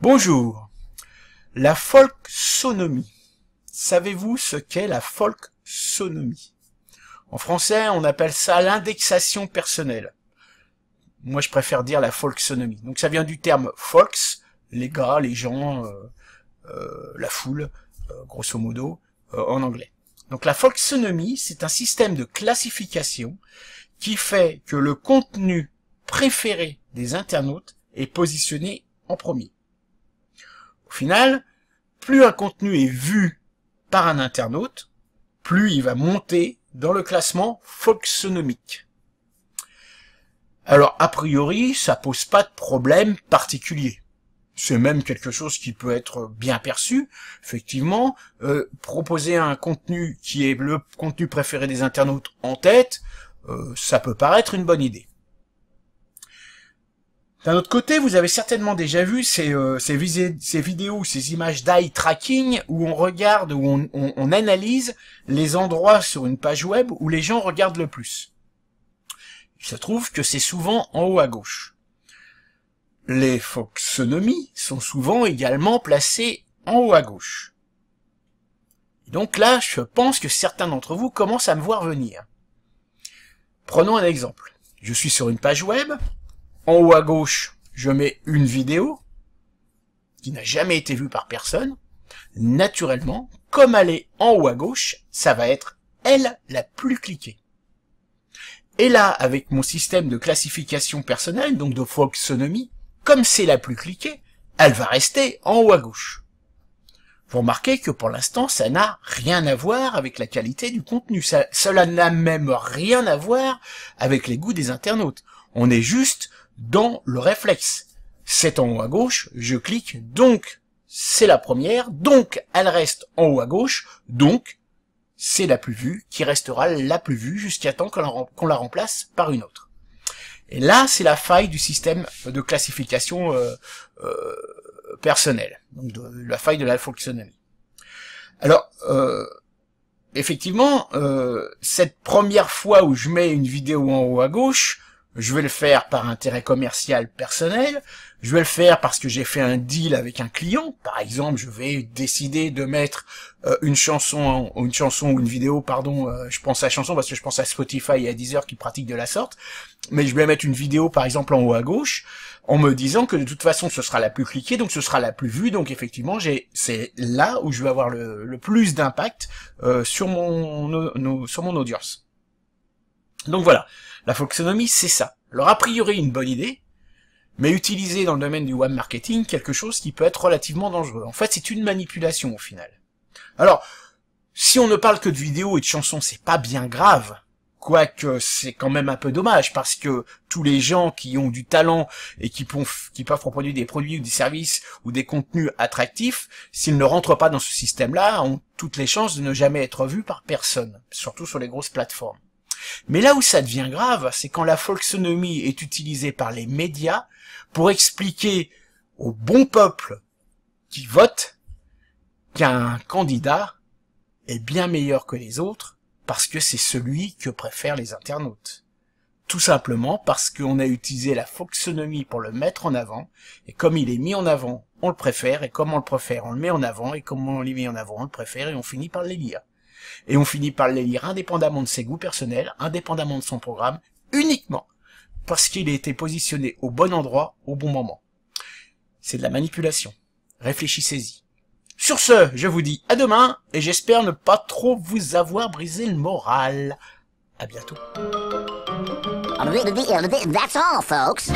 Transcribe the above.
Bonjour. La folksonomie. Savez-vous ce qu'est la folksonomie? En français, on appelle ça l'indexation personnelle. Moi, je préfère dire la folksonomie. Donc, ça vient du terme folks, les gars, les gens, la foule, grosso modo, en anglais. Donc, la folksonomie, c'est un système de classification qui fait que le contenu préféré des internautes est positionné en premier. Au final, plus un contenu est vu par un internaute, plus il va monter dans le classement folksonomique. Alors, a priori, ça pose pas de problème particulier. C'est même quelque chose qui peut être bien perçu. Effectivement, proposer un contenu qui est le contenu préféré des internautes en tête, ça peut paraître une bonne idée. D'un autre côté, vous avez certainement déjà vu ces vidéos, ces images d'eye tracking où on regarde, où on analyse les endroits sur une page web où les gens regardent le plus. Il se trouve que c'est souvent en haut à gauche. Les folksonomies sont souvent également placées en haut à gauche. Et donc là, je pense que certains d'entre vous commencent à me voir venir. Prenons un exemple. Je suis sur une page web. En haut à gauche, je mets une vidéo qui n'a jamais été vue par personne. Naturellement, comme elle est en haut à gauche, ça va être elle la plus cliquée. Et là, avec mon système de classification personnelle, donc de folksonomie, comme c'est la plus cliquée, elle va rester en haut à gauche. Vous remarquez que pour l'instant, ça n'a rien à voir avec la qualité du contenu. Cela n'a même rien à voir avec les goûts des internautes. On est juste dans le réflexe. C'est en haut à gauche, je clique, donc c'est la première, donc elle reste en haut à gauche, donc c'est la plus vue qui restera la plus vue jusqu'à temps qu'on la remplace par une autre. Et là, c'est la faille du système de classification personnelle, donc la faille de la folksonomie. Alors, effectivement, cette première fois où je mets une vidéo en haut à gauche, je vais le faire par intérêt commercial personnel, je vais le faire parce que j'ai fait un deal avec un client. Par exemple, je vais décider de mettre une chanson ou une vidéo, je pense à chanson parce que je pense à Spotify et à Deezer qui pratiquent de la sorte, mais je vais mettre une vidéo par exemple en haut à gauche, en me disant que de toute façon ce sera la plus cliquée, donc ce sera la plus vue, donc effectivement c'est là où je vais avoir le plus d'impact sur mon audience. Donc voilà, la folksonomie c'est ça. Alors a priori une bonne idée, mais utilisée dans le domaine du web marketing, quelque chose qui peut être relativement dangereux. En fait, c'est une manipulation au final. Alors, si on ne parle que de vidéos et de chansons, c'est pas bien grave, quoique c'est quand même un peu dommage, parce que tous les gens qui ont du talent et qui peuvent proposer des produits ou des services ou des contenus attractifs, s'ils ne rentrent pas dans ce système-là, ont toutes les chances de ne jamais être vus par personne, surtout sur les grosses plateformes. Mais là où ça devient grave, c'est quand la folksonomie est utilisée par les médias pour expliquer au bon peuple qui vote qu'un candidat est bien meilleur que les autres parce que c'est celui que préfèrent les internautes. Tout simplement parce qu'on a utilisé la folksonomie pour le mettre en avant, et comme il est mis en avant, on le préfère, et comme on le préfère, on le met en avant, et comme on le met en avant, on le préfère, et on finit par l'élire. Et on finit par l'élire indépendamment de ses goûts personnels, indépendamment de son programme, uniquement parce qu'il a été positionné au bon endroit, au bon moment. C'est de la manipulation. Réfléchissez-y. Sur ce, je vous dis à demain, et j'espère ne pas trop vous avoir brisé le moral. À bientôt. That's all, folks.